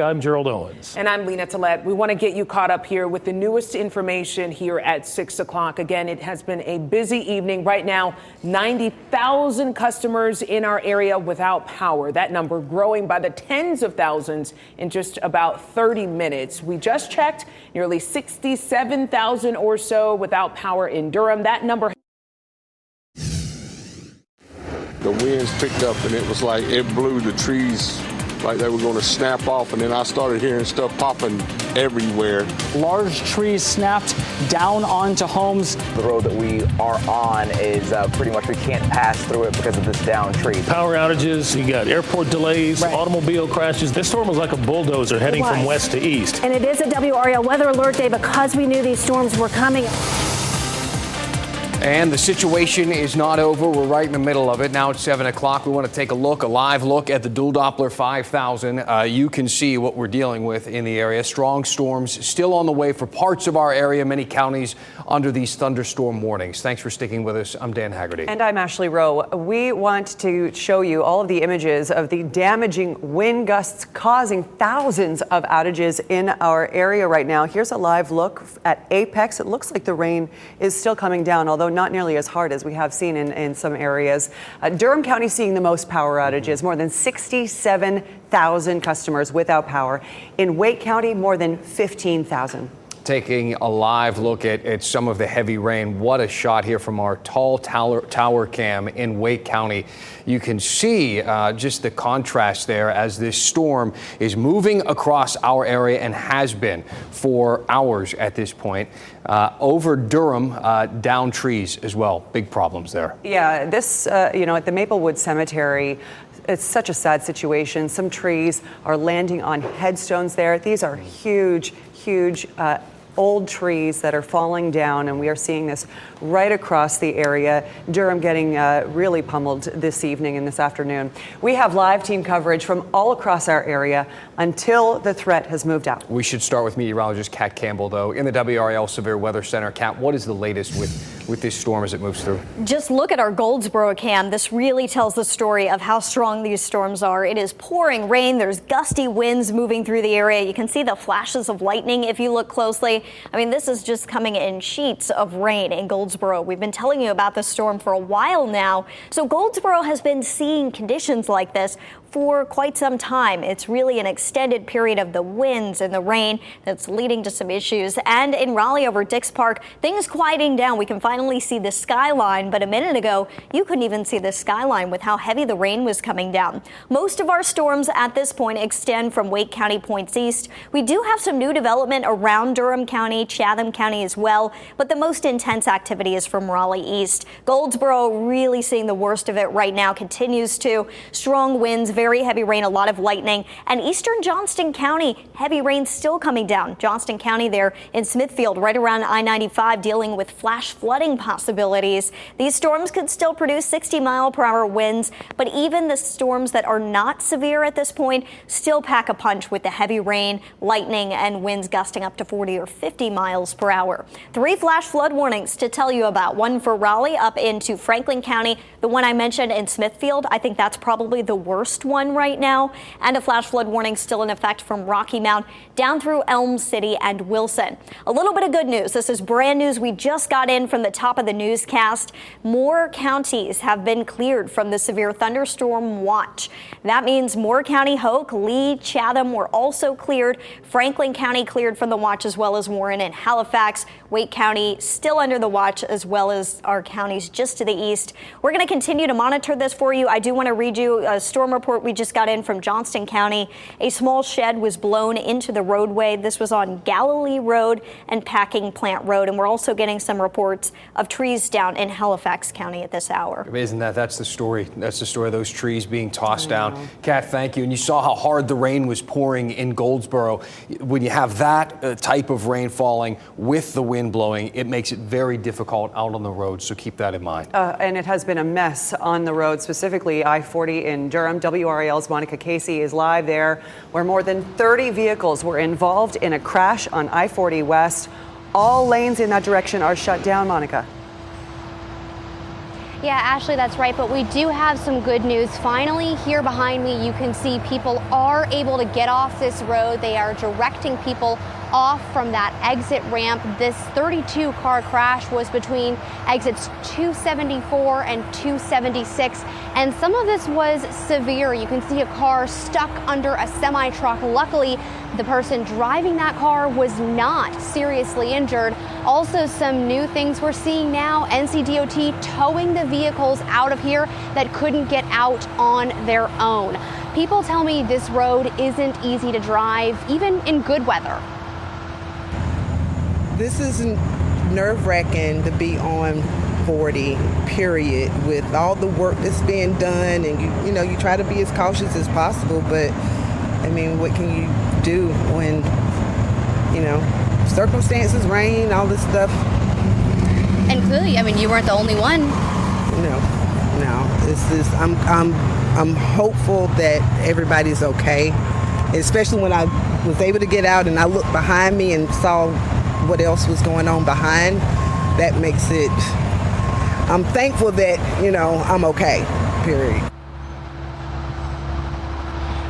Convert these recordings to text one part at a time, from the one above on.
I'm Gerald Owens. And I'm Lena Tillett. We want to get you caught up here with the newest information here at 6 o'clock. Again, it has been a busy evening. Right now, 90,000 customers in our area without power. That number growing by the tens of thousands in just about 30 minutes. We just checked, nearly 67,000 or so without power in Durham. That number. The winds picked up and it was like it blew the trees like they were going to snap off, and then I started hearing stuff popping everywhere. Large trees snapped down onto homes. The road that we are on is pretty much we can't pass through it because of this downed tree. Power outages, you got airport delays, automobile crashes. This storm was like a bulldozer heading from west to east. And it is a WRAL weather alert day because we knew these storms were coming. And the situation is not over. We're right in the middle of it. Now it's 7 o'clock. We want to take a live look at the dual Doppler 5000. You can see what we're dealing with in the area. Strong storms still on the way for parts of our area, many counties under these thunderstorm warnings. Thanks for sticking with us. I'm Dan Haggerty. And I'm Ashley Rowe. We want to show you all of the images of the damaging wind gusts causing thousands of outages in our area right now. Here's a live look at Apex. It looks like the rain is still coming down, although not nearly as hard as we have seen in some areas. Durham County seeing the most power outages, more than 67,000 customers without power. In Wake County, more than 15,000. Taking a live look at some of the heavy rain. What a shot here from our tall tower cam in Wake County. You can see just the contrast there as this storm is moving across our area and has been for hours at this point. Over Durham, down trees as well. Big problems there. Yeah, this, at the Maplewood Cemetery, it's such a sad situation. Some trees are landing on headstones there. These are huge old trees that are falling down, and we are seeing this right across the area. Durham getting really pummeled this evening and this afternoon. We have live team coverage from all across our area until the threat has moved out. We should start with meteorologist Kat Campbell, though, in the WRAL Severe Weather Center. Kat, what is the latest with this storm as it moves through? Just look at our Goldsboro cam. This really tells the story of how strong these storms are. It is pouring rain. There's gusty winds moving through the area. You can see the flashes of lightning if you look closely. I mean, this is just coming in sheets of rain in Goldsboro. We've been telling you about this storm for a while now. So Goldsboro has been seeing conditions like this for quite some time. It's really an extended period of the winds and the rain that's leading to some issues. And in Raleigh over Dix Park, things quieting down. We can finally see the skyline, but a minute ago, you couldn't even see the skyline with how heavy the rain was coming down. Most of our storms at this point extend from Wake County points east. We do have some new development around Durham County, Chatham County as well, but the most intense activity is from Raleigh east. Goldsboro really seeing the worst of it right now, continues to. Strong winds, very heavy rain, a lot of lightning. And eastern Johnston County, heavy rain still coming down. Johnston County there in Smithfield, right around I-95, dealing with flash flooding possibilities. These storms could still produce 60-mile-per-hour winds, but even the storms that are not severe at this point still pack a punch with the heavy rain, lightning, and winds gusting up to 40 or 50 miles per hour. 3 flash flood warnings to tell you about. One for Raleigh up into Franklin County. The one I mentioned in Smithfield, I think that's probably the worst one right now. And a flash flood warning still in effect from Rocky Mount down through Elm City and Wilson. A little bit of good news. This is brand news we just got in from the top of the newscast. More counties have been cleared from the severe thunderstorm watch. That means Moore County, Hoke, Lee, Chatham were also cleared. Franklin County cleared from the watch, as well as Warren and Halifax. Wake County still under the watch, as well as our counties just to the east. We're going to continue to monitor this for you. I do want to read you a storm report we just got in from Johnston County. A small shed was blown into the roadway. This was on Galilee Road and Packing Plant Road. And we're also getting some reports of trees down in Halifax County at this hour. Isn't that's the story? That's the story of those trees being tossed down. Kat, thank you. And you saw how hard the rain was pouring in Goldsboro. When you have that type of rain falling with the wind blowing, it makes it very difficult out on the road. So keep that in mind. And it has been a mess on the road, specifically I-40 in Durham. WRAL's Monica Casey is live there, where more than 30 vehicles were involved in a crash on I-40 West. All lanes in that direction are shut down, Monica. Yeah, Ashley, that's right. But we do have some good news. Finally, here behind me, you can see people are able to get off this road. They are directing people off from that exit ramp. This 32-car crash was between exits 274 and 276. And some of this was severe. You can see a car stuck under a semi-truck. Luckily, the person driving that car was not seriously injured. Also, some new things we're seeing now, NCDOT towing the vehicles out of here that couldn't get out on their own. People tell me this road isn't easy to drive, even in good weather. This is nerve-wracking to be on 40, period, with all the work that's being done, and you know, you try to be as cautious as possible, but I mean, what can you do when, you know, circumstances, rain, all this stuff? And clearly, I mean, you weren't the only one. No, this is, I'm hopeful that everybody's okay, especially when I was able to get out and I looked behind me and saw what else was going on behind. That makes it, I'm thankful that, you know, I'm okay, period.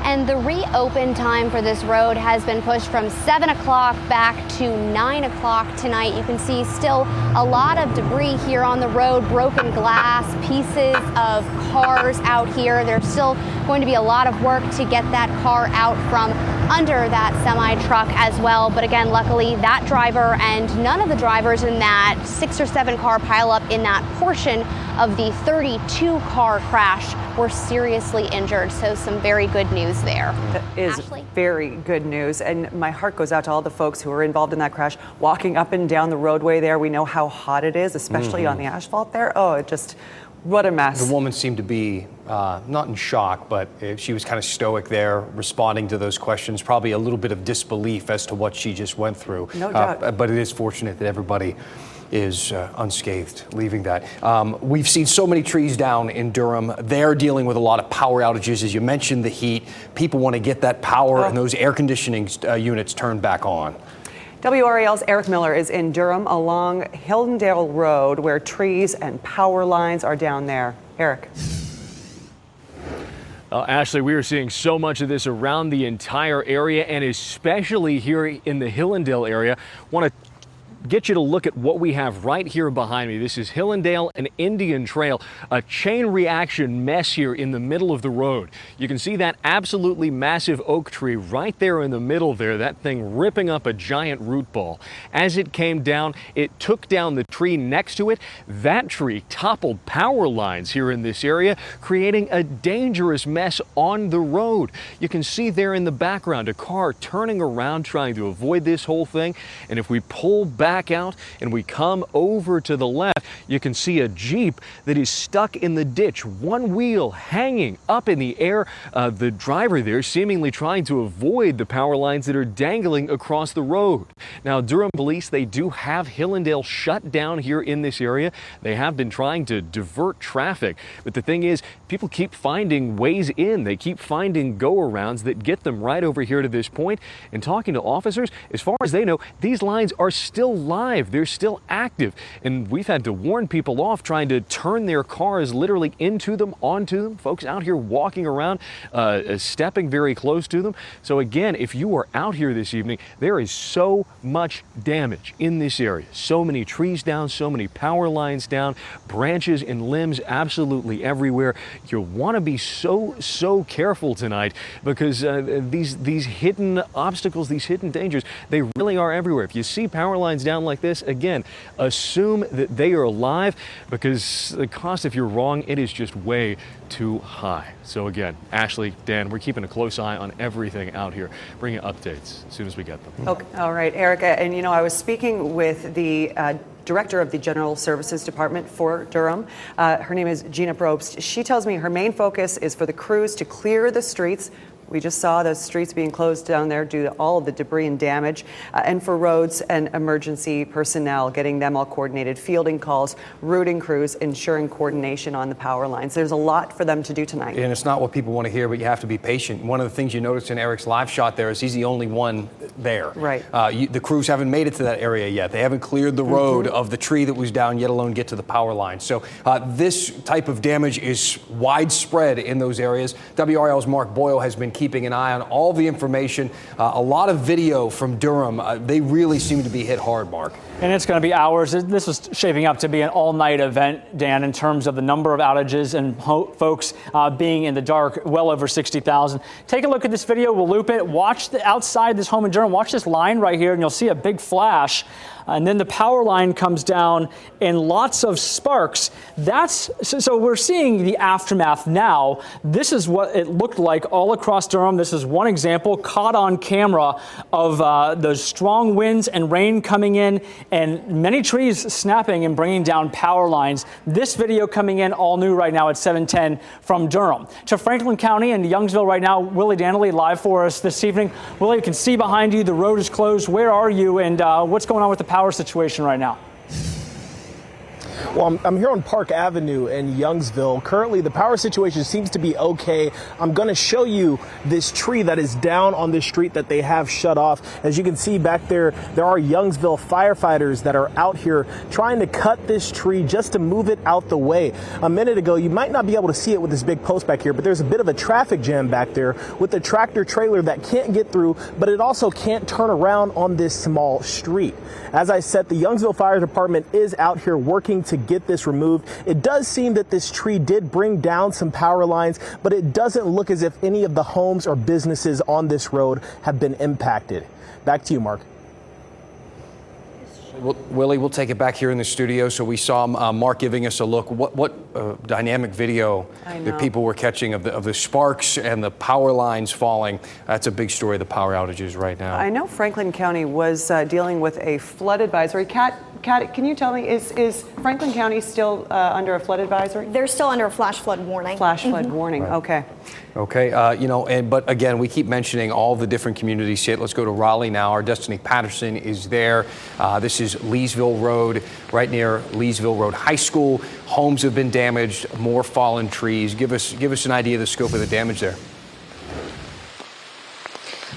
And the reopen time for this road has been pushed from 7 o'clock back to 9 o'clock tonight. You can see still a lot of debris here on the road, broken glass, pieces of cars out here. There's still going to be a lot of work to get that car out from under that semi-truck as well. But again, luckily that driver and none of the drivers in that 6 or 7 car pileup in that portion of the 32-car crash were seriously injured. So some very good news there. That is Ashley? Very good news. And my heart goes out to all the folks who were involved in that crash, walking up and down the roadway there. We know how hot it is, especially on the asphalt there. Oh, it just, what a mess. The woman seemed to be not in shock, but she was kind of stoic there, responding to those questions, probably a little bit of disbelief as to what she just went through. No doubt. But it is fortunate that everybody is unscathed, leaving that. We've seen so many trees down in Durham. They're dealing with a lot of power outages. As you mentioned, the heat. People want to get that power and those air conditioning units turned back on. WRAL's Eric Miller is in Durham along Hillendale Road, where trees and power lines are down there. Eric. Ashley, we are seeing so much of this around the entire area, and especially here in the Hillendale area. Want to get you to look at what we have right here behind me. This is Hillendale and Indian Trail, a chain reaction mess here in the middle of the road. You can see that absolutely massive oak tree right there in the middle there, that thing ripping up a giant root ball. As it came down, it took down the tree next to it. That tree toppled power lines here in this area, creating a dangerous mess on the road. You can see there in the background a car turning around trying to avoid this whole thing. And if we pull back out and we come over to the left, you can see a Jeep that is stuck in the ditch, one wheel hanging up in the air. The driver there seemingly trying to avoid the power lines that are dangling across the road. Now, Durham police, they do have Hillendale shut down here in this area. They have been trying to divert traffic, but the thing is, people keep finding ways in. They keep finding go-arounds that get them right over here to this point. And talking to officers, as far as they know, these lines are still live. They're still active. And we've had to warn people off trying to turn their cars literally into them, onto them. Folks out here walking around, stepping very close to them. So again, if you are out here this evening, there is so much damage in this area. So many trees down, so many power lines down, branches and limbs absolutely everywhere. You'll want to be so careful tonight, because these hidden obstacles, these hidden dangers, they really are everywhere. If you see power lines down like this, again, assume that they are alive, because the cost, if you're wrong, it is just way too high. So again, Ashley, Dan, we're keeping a close eye on everything out here, bringing updates as soon as we get them. Okay. All right, Erica, and you know, I was speaking with the Director of the General Services Department for Durham. Her name is Gina Probst. She tells me her main focus is for the crews to clear the streets We just saw those streets being closed down there due to all of the debris and damage, and for roads and emergency personnel, getting them all coordinated, fielding calls, routing crews, ensuring coordination on the power lines. There's a lot for them to do tonight. And it's not what people want to hear, but you have to be patient. One of the things you noticed in Eric's live shot there is he's the only one there. Right. The crews haven't made it to that area yet. They haven't cleared the road of the tree that was down, yet alone get to the power line. So this type of damage is widespread in those areas. WRAL's Mark Boyle has been keeping an eye on all the information. A lot of video from Durham. They really seem to be hit hard, Mark. And it's going to be hours. This is shaping up to be an all-night event, Dan, in terms of the number of outages and folks being in the dark, well over 60,000. Take a look at this video. We'll loop it. Watch outside this home in Durham. Watch this line right here, and you'll see a big flash. And then the power line comes down in lots of sparks. So we're seeing the aftermath now. This is what it looked like all across Durham. This is one example caught on camera of those strong winds and rain coming in and many trees snapping and bringing down power lines. This video coming in all new right now at 7:10 from Durham. To Franklin County and Youngsville right now, Willie Danley live for us this evening. Willie, you can see behind you the road is closed. Where are you, and what's going on with the power situation right now? Well, I'm here on Park Avenue in Youngsville. Currently, the power situation seems to be okay. I'm going to show you this tree that is down on this street that they have shut off. As you can see back there, there are Youngsville firefighters that are out here trying to cut this tree just to move it out the way. A minute ago, you might not be able to see it with this big post back here, but there's a bit of a traffic jam back there with a tractor trailer that can't get through, but it also can't turn around on this small street. As I said, the Youngsville Fire Department is out here working to get this removed. It does seem that this tree did bring down some power lines, but it doesn't look as if any of the homes or businesses on this road have been impacted. Back to you, Mark. Willie, we'll take it back here in the studio. So we saw Mark giving us a look. What dynamic video that people were catching of the sparks and the power lines falling. That's a big story, the power outages right now. I know Franklin County was dealing with a flood advisory. Kat, can you tell me, is Franklin County still under a flood advisory? They're still under a flash flood warning. Flash flood warning, okay. Okay, but again, we keep mentioning all the different communities hit. Let's go to Raleigh now. Our Destiny Patterson is there. This is Leesville Road, right near Leesville Road High School. Homes have been damaged, more fallen trees. Give us an idea of the scope of the damage there.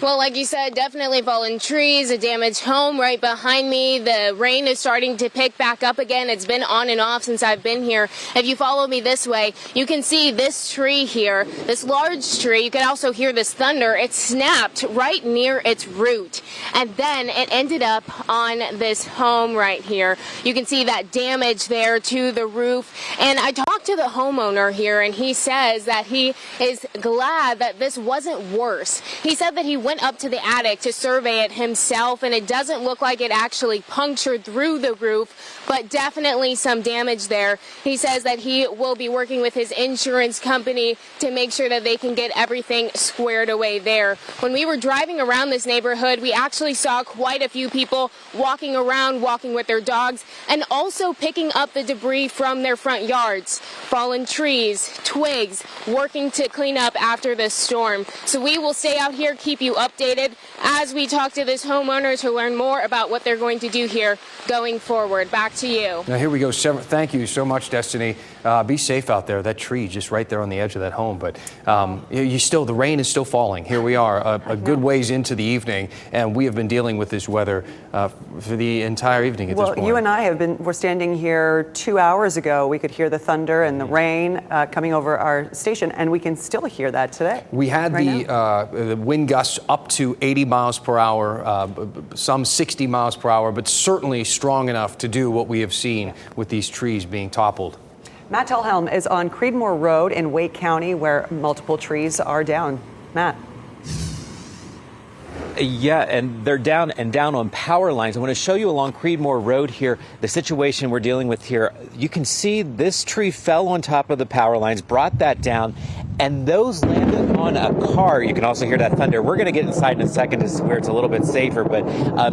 Well, like you said, definitely fallen trees, a damaged home right behind me. The rain is starting to pick back up again. It's been on and off since I've been here. If you follow me this way, you can see this tree here, this large tree. You can also hear this thunder. It snapped right near its root, and then it ended up on this home right here. You can see that damage there to the roof. And I talked to the homeowner here, and he says that he is glad that this wasn't worse. He said that he went up to the attic to survey it himself, and it doesn't look like it actually punctured through the roof, but definitely some damage there. He says that he will be working with his insurance company to make sure that they can get everything squared away there. When we were driving around this neighborhood, we actually saw quite a few people walking around, walking with their dogs, and also picking up the debris from their front yards, fallen trees, twigs, working to clean up after the storm. So we will stay out here, keep you updated as we talk to this homeowner to learn more about what they're going to do here going forward. Back to you. Now here we go. Thank you so much, Destiny. Be safe out there. That tree just right there on the edge of that home. But the rain is still falling. Here we are, a good ways into the evening, and we have been dealing with this weather for the entire evening at this point. Well, you and I we're standing here 2 hours ago. We could hear the thunder and the rain coming over our station, and we can still hear that today. We had the wind gusts up to 80 miles per hour, some 60 miles per hour, but certainly strong enough to do what we have seen with these trees being toppled. Matt Telhelm is on Creedmoor Road in Wake County, where multiple trees are down. Matt. Yeah, and they're down on power lines. I want to show you along Creedmoor Road here, the situation we're dealing with here. You can see this tree fell on top of the power lines, brought that down, and those landed on a car. You can also hear that thunder. We're going to get inside in a second to where it's a little bit safer, but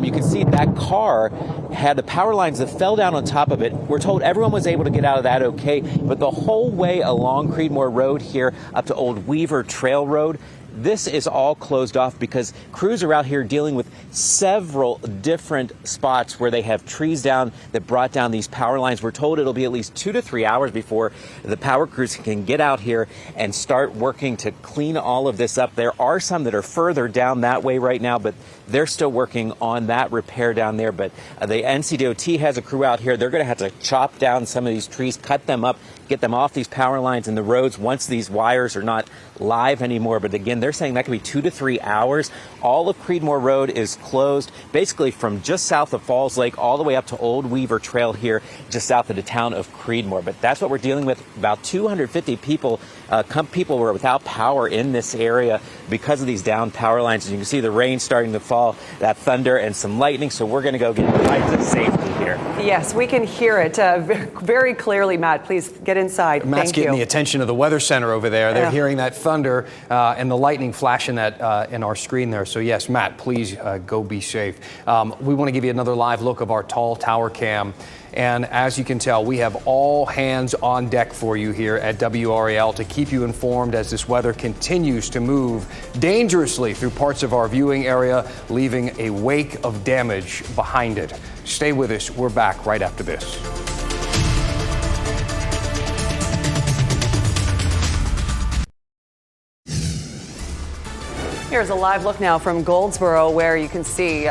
you can see that car had the power lines that fell down on top of it. We're told everyone was able to get out of that okay, but the whole way along Creedmoor Road here up to Old Weaver Trail Road, this is all closed off because crews are out here dealing with several different spots where they have trees down that brought down these power lines. We're told it'll be at least 2 to 3 hours before the power crews can get out here and start working to clean all of this up. There are some that are further down that way right now, but they're still working on that repair down there. But the NCDOT has a crew out here. They're going to have to chop down some of these trees, cut them up, get them off these power lines and the roads once these wires are not live anymore. But again, they're saying that could be 2 to 3 hours. All of Creedmoor Road is closed, basically from just south of Falls Lake all the way up to Old Weaver Trail here, just south of the town of Creedmoor. But that's what we're dealing with. About 250 people were without power in this area because of these down power lines. As you can see, the rain starting to fall, that thunder and some lightning. So we're going to go get lights of safety here. Yes, we can hear it very clearly, Matt. Please get inside. Matt's getting the attention of the Weather Center over there. They're hearing that thunder and the lightning flashing that in our screen there. So yes, Matt, please go be safe. We want to give you another live look of our tall tower cam. And as you can tell, we have all hands on deck for you here at WRAL to keep you informed as this weather continues to move dangerously through parts of our viewing area, leaving a wake of damage behind it. Stay with us. We're back right after this. Here's a live look now from Goldsboro, where you can see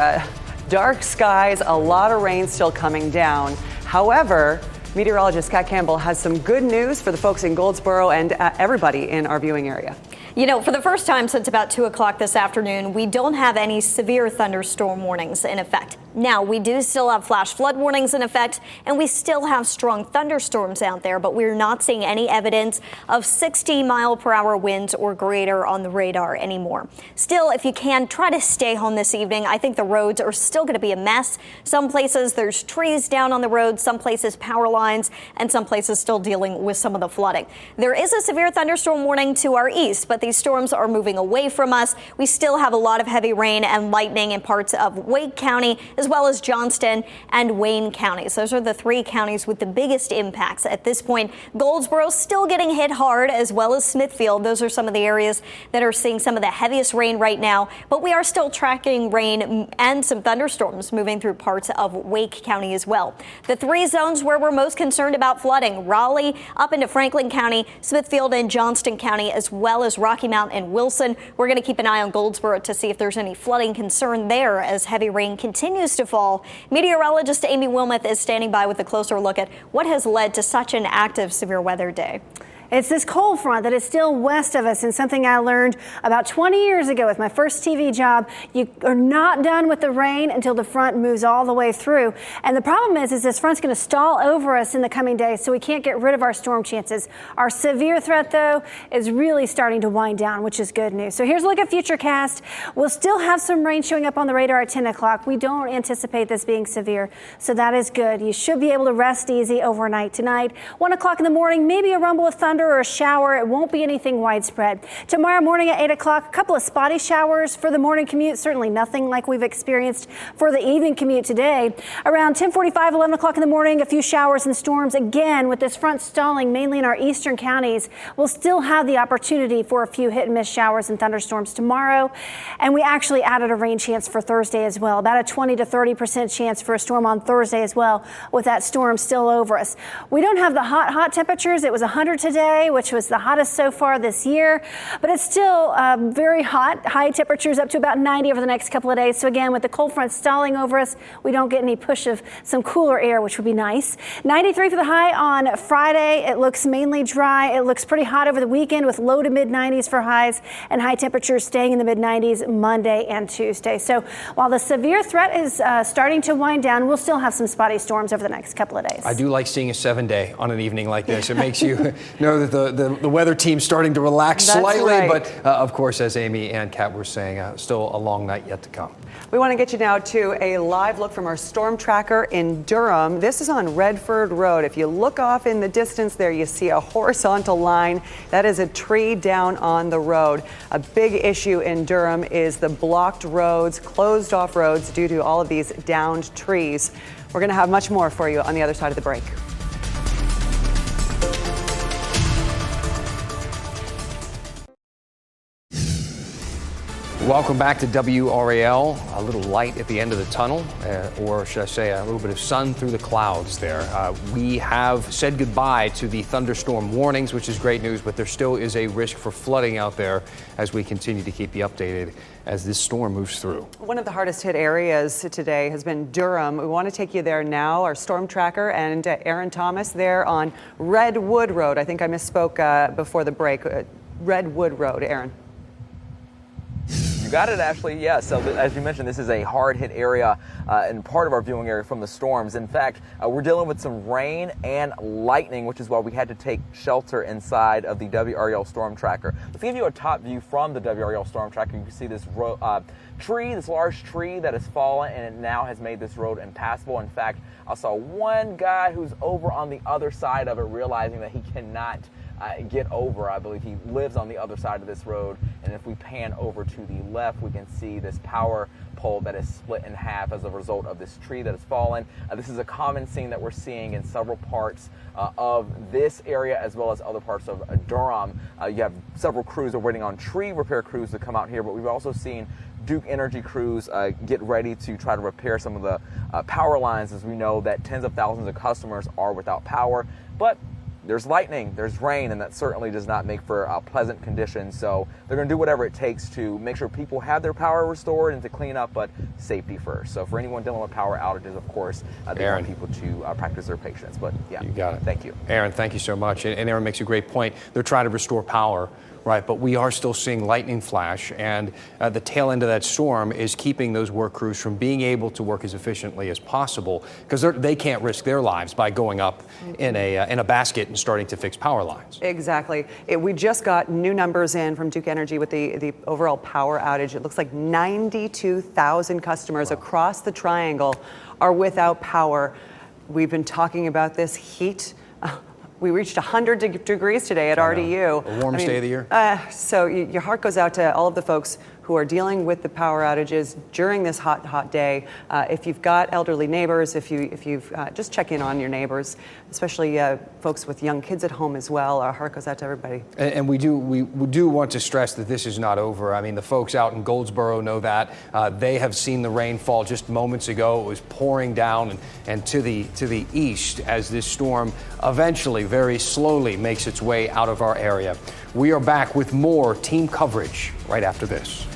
dark skies, a lot of rain still coming down. However, meteorologist Kat Campbell has some good news for the folks in Goldsboro and everybody in our viewing area. You know, for the first time since about 2 o'clock this afternoon, we don't have any severe thunderstorm warnings in effect. Now, we do still have flash flood warnings in effect, and we still have strong thunderstorms out there, but we're not seeing any evidence of 60-mile-per-hour winds or greater on the radar anymore. Still, if you can, try to stay home this evening. I think the roads are still going to be a mess. Some places there's trees down on the road, some places power lines, and some places still dealing with some of the flooding. There is a severe thunderstorm warning to our east, but these storms are moving away from us. We still have a lot of heavy rain and lightning in parts of Wake County, as well as Johnston and Wayne counties. Those are the 3 counties with the biggest impacts at this point. Goldsboro still getting hit hard, as well as Smithfield. Those are some of the areas that are seeing some of the heaviest rain right now, but we are still tracking rain and some thunderstorms moving through parts of Wake County as well. The 3 zones where we're most concerned about flooding: Raleigh up into Franklin County, Smithfield and Johnston County, as well as Rocky Mount and Wilson. We're going to keep an eye on Goldsboro to see if there's any flooding concern there as heavy rain continues to fall. Meteorologist Amy Wilmoth is standing by with a closer look at what has led to such an active severe weather day. It's this cold front that is still west of us, and something I learned about 20 years ago with my first TV job: you are not done with the rain until the front moves all the way through. And the problem is this front's going to stall over us in the coming days, so we can't get rid of our storm chances. Our severe threat, though, is really starting to wind down, which is good news. So here's a look at Futurecast. We'll still have some rain showing up on the radar at 10 o'clock. We don't anticipate this being severe, so that is good. You should be able to rest easy overnight tonight. 1 o'clock in the morning, maybe a rumble of thunder or a shower. It won't be anything widespread. Tomorrow morning at 8 o'clock, a couple of spotty showers for the morning commute. Certainly nothing like we've experienced for the evening commute today. Around 10:45, 11 o'clock in the morning, a few showers and storms. Again, with this front stalling mainly in our eastern counties, we'll still have the opportunity for a few hit and miss showers and thunderstorms tomorrow. And we actually added a rain chance for Thursday as well. About a 20 to 30% chance for a storm on Thursday as well, with that storm still over us. We don't have the hot temperatures. It was 100 today, which was the hottest so far this year, but it's still very hot. High temperatures up to about 90 over the next couple of days. So again, with the cold front stalling over us, we don't get any push of some cooler air, which would be nice. 93 for the high on Friday. It looks mainly dry. It looks pretty hot over the weekend with low to mid 90s for highs, and high temperatures staying in the mid 90s Monday and Tuesday. So while the severe threat is starting to wind down, we'll still have some spotty storms over the next couple of days. I do like seeing a 7-day on an evening like this. It makes you know that the weather team's starting to relax slightly, right. But of course, as Amy and Kat were saying, still a long night yet to come. We want to get you now to a live look from our storm tracker in Durham. This is on Redford Road. If you look off in the distance there, you see a horizontal line. That is a tree down on the road. A big issue in Durham is the blocked roads, closed off roads due to all of these downed trees. We're going to have much more for you on the other side of the break. Welcome back to WRAL. A little light at the end of the tunnel, or should I say a little bit of sun through the clouds there. We have said goodbye to the thunderstorm warnings, which is great news, but there still is a risk for flooding out there as we continue to keep you updated as this storm moves through. One of the hardest hit areas today has been Durham. We want to take you there now. Our storm tracker and Aaron Thomas there on Redwood Road. I think I misspoke before the break. Redwood Road, Aaron. You got it, Ashley. Yeah, so as you mentioned, this is a hard-hit area and part of our viewing area from the storms. In fact, we're dealing with some rain and lightning, which is why we had to take shelter inside of the WRAL storm tracker. Let's give you a top view from the WRAL storm tracker. You can see this tree, this large tree that has fallen, and it now has made this road impassable. In fact, I saw one guy who's over on the other side of it realizing that he cannot get over. I believe he lives on the other side of this road, and if we pan over to the left, we can see this power pole that is split in half as a result of this tree that has fallen. This is a common scene that we're seeing in several parts of this area as well as other parts of Durham. You have several crews that are waiting on tree repair crews to come out here, but we've also seen Duke Energy crews get ready to try to repair some of the power lines, as we know that tens of thousands of customers are without power. But there's lightning, there's rain, and that certainly does not make for pleasant conditions. So they're going to do whatever it takes to make sure people have their power restored and to clean up, but safety first. So for anyone dealing with power outages, of course, they want people to practice their patience. But yeah, you got it. Thank you. Aaron, thank you so much. And Aaron makes a great point. They're trying to restore power. Right, but we are still seeing lightning flash, and the tail end of that storm is keeping those work crews from being able to work as efficiently as possible because they can't risk their lives by going up in a basket and starting to fix power lines. Exactly. We just got new numbers in from Duke Energy with the overall power outage. It looks like 92,000 customers across the triangle are without power. We've been talking about this heat. We reached 100 degrees today at RDU. The warmest day of the year. So your heart goes out to all of the folks who are dealing with the power outages during this hot day. If you've got elderly neighbors, if you've just check in on your neighbors, especially folks with young kids at home as well. Our heart goes out to everybody. And we do want to stress that this is not over. I mean, the folks out in Goldsboro know that. They have seen the rain fall just moments ago. It was pouring down and to the east as this storm eventually, very slowly, makes its way out of our area. We are back with more team coverage right after this.